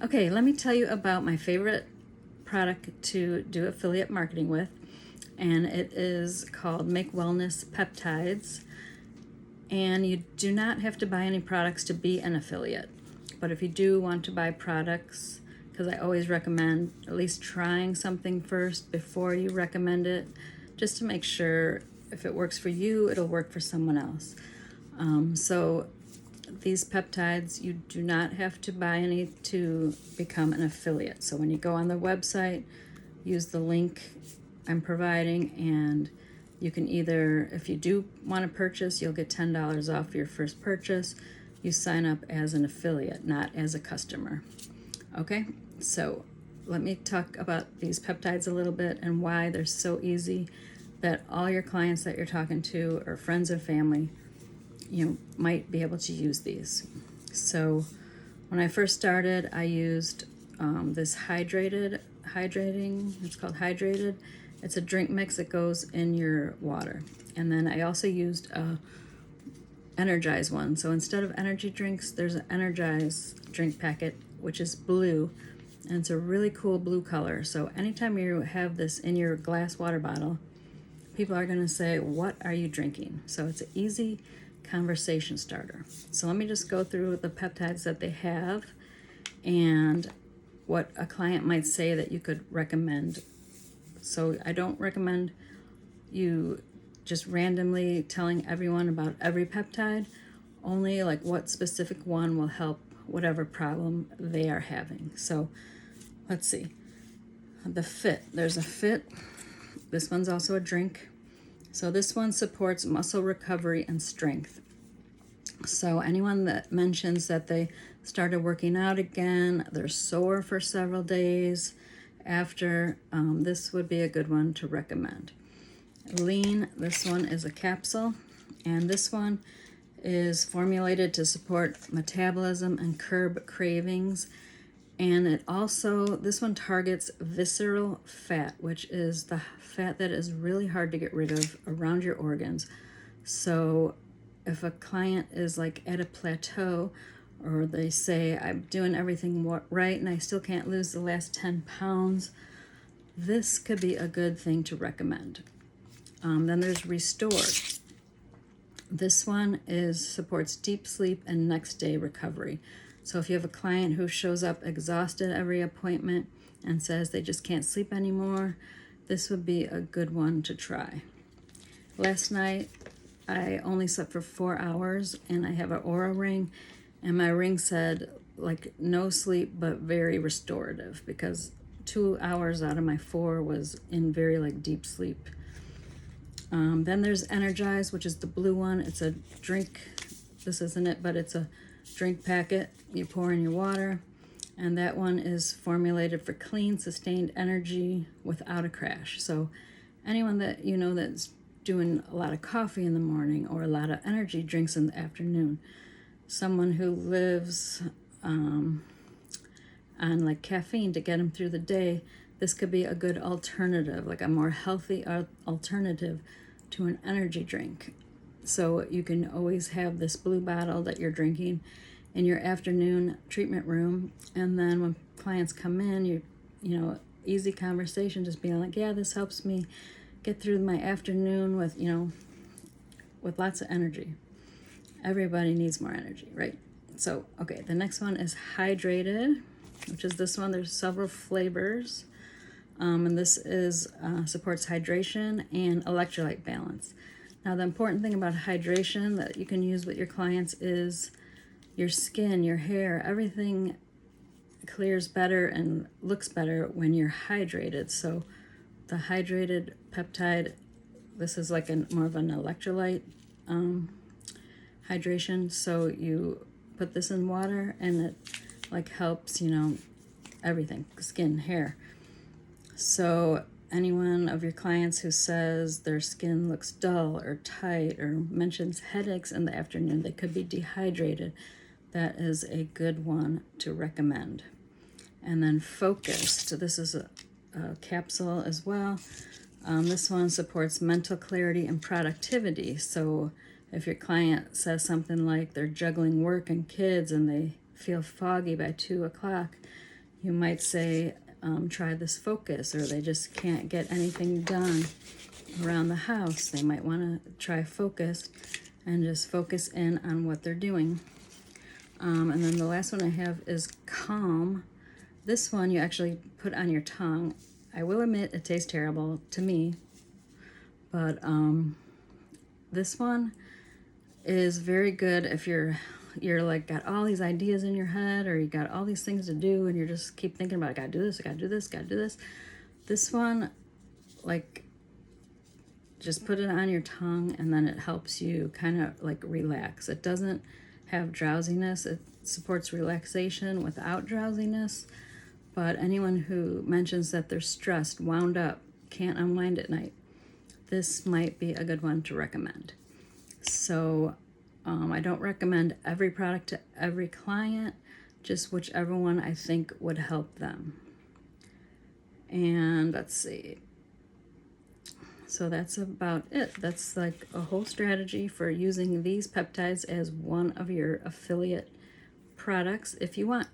Okay, let me tell you about my favorite product to do affiliate marketing with, and it is called Make Wellness Peptides. And you do not have to buy any products to be an affiliate, but if you do want to buy products, because I always recommend at least trying something first before you recommend it, just to make sure if it works for you, it'll work for someone else. So these peptides, you do not have to buy any to become an affiliate. So when you go on the website, use the link I'm providing, and you can either, if you do want to purchase, you'll get $10 off your first purchase. You sign up as an affiliate, not as a customer. Okay, so let me talk about these peptides a little bit and why they're so easy that all your clients that you're talking to or friends and family, might be able to use these. So when I first started, I used this hydrating, it's called Hydrated. It's a drink mix that goes in your water. And then I also used a Energize one. So instead of energy drinks, there's an Energize drink packet, which is blue, and it's a really cool blue color. So anytime you have this in your glass water bottle, people are going to say, "What are you drinking?" So it's an easy conversation starter. So let me just go through the peptides that they have and what a client might say that you could recommend. So I don't recommend you just randomly telling everyone about every peptide, only like what specific one will help whatever problem they are having. So let's see. The Fit, there's a Fit. This one's also a drink. So this one supports muscle recovery and strength. So anyone that mentions that they started working out again, they're sore for several days after, this would be a good one to recommend. Lean, this one is a capsule, and this one is formulated to support metabolism and curb cravings. And it also, this one targets visceral fat, which is the fat that is really hard to get rid of around your organs. So if a client is like at a plateau, or they say, "I'm doing everything right and I still can't lose the last 10 pounds, this could be a good thing to recommend. Then there's Restored. This one supports deep sleep and next day recovery. So if you have a client who shows up exhausted every appointment and says they just can't sleep anymore, this would be a good one to try. Last night, I only slept for 4 hours, and I have an Oura ring, and my ring said like no sleep but very restorative, because 2 hours out of my 4 was in very like deep sleep. Then there's Energize, which is the blue one. It's a drink. This isn't it, but it's a drink packet you pour in your water, and that one is formulated for clean, sustained energy without a crash. So anyone that that's doing a lot of coffee in the morning or a lot of energy drinks in the afternoon, someone who lives on like caffeine to get them through the day, this could be a good alternative, like a more healthy alternative to an energy drink. So you can always have this blue bottle that you're drinking in your afternoon treatment room, and then when clients come in, easy conversation, just being like, "Yeah, this helps me get through my afternoon with lots of energy." Everybody needs more energy, right? So, okay, the next one is Hydrated, which is this one. There's several flavors, and this is supports hydration and electrolyte balance. Now, the important thing about hydration that you can use with your clients is your skin, your hair, everything clears better and looks better when you're hydrated. So the Hydrated peptide, this is like more of an electrolyte hydration. So you put this in water and it like helps, everything, skin, hair. So anyone of your clients who says their skin looks dull or tight or mentions headaches in the afternoon, they could be dehydrated, that is a good one to recommend. And then Focused, this is a capsule as well. This one supports mental clarity and productivity. So if your client says something like they're juggling work and kids and they feel foggy by 2 o'clock, You might say, try this focus, or they just can't get anything done around the house. They might want to try focus and just focus in on what they're doing. And then the last one I have is calm. This one you actually put on your tongue. I will admit it tastes terrible to me, but this one is very good if you're like got all these ideas in your head, or you got all these things to do and you're just keep thinking about, I gotta do this, I gotta do this, gotta do this. This one, like, just put it on your tongue and then it helps you kind of like relax. It doesn't have drowsiness. It supports relaxation without drowsiness. But anyone who mentions that they're stressed, wound up, can't unwind at night, this might be a good one to recommend. So I don't recommend every product to every client, just whichever one I think would help them. And let's see. So that's about it. That's like a whole strategy for using these peptides as one of your affiliate products if you want.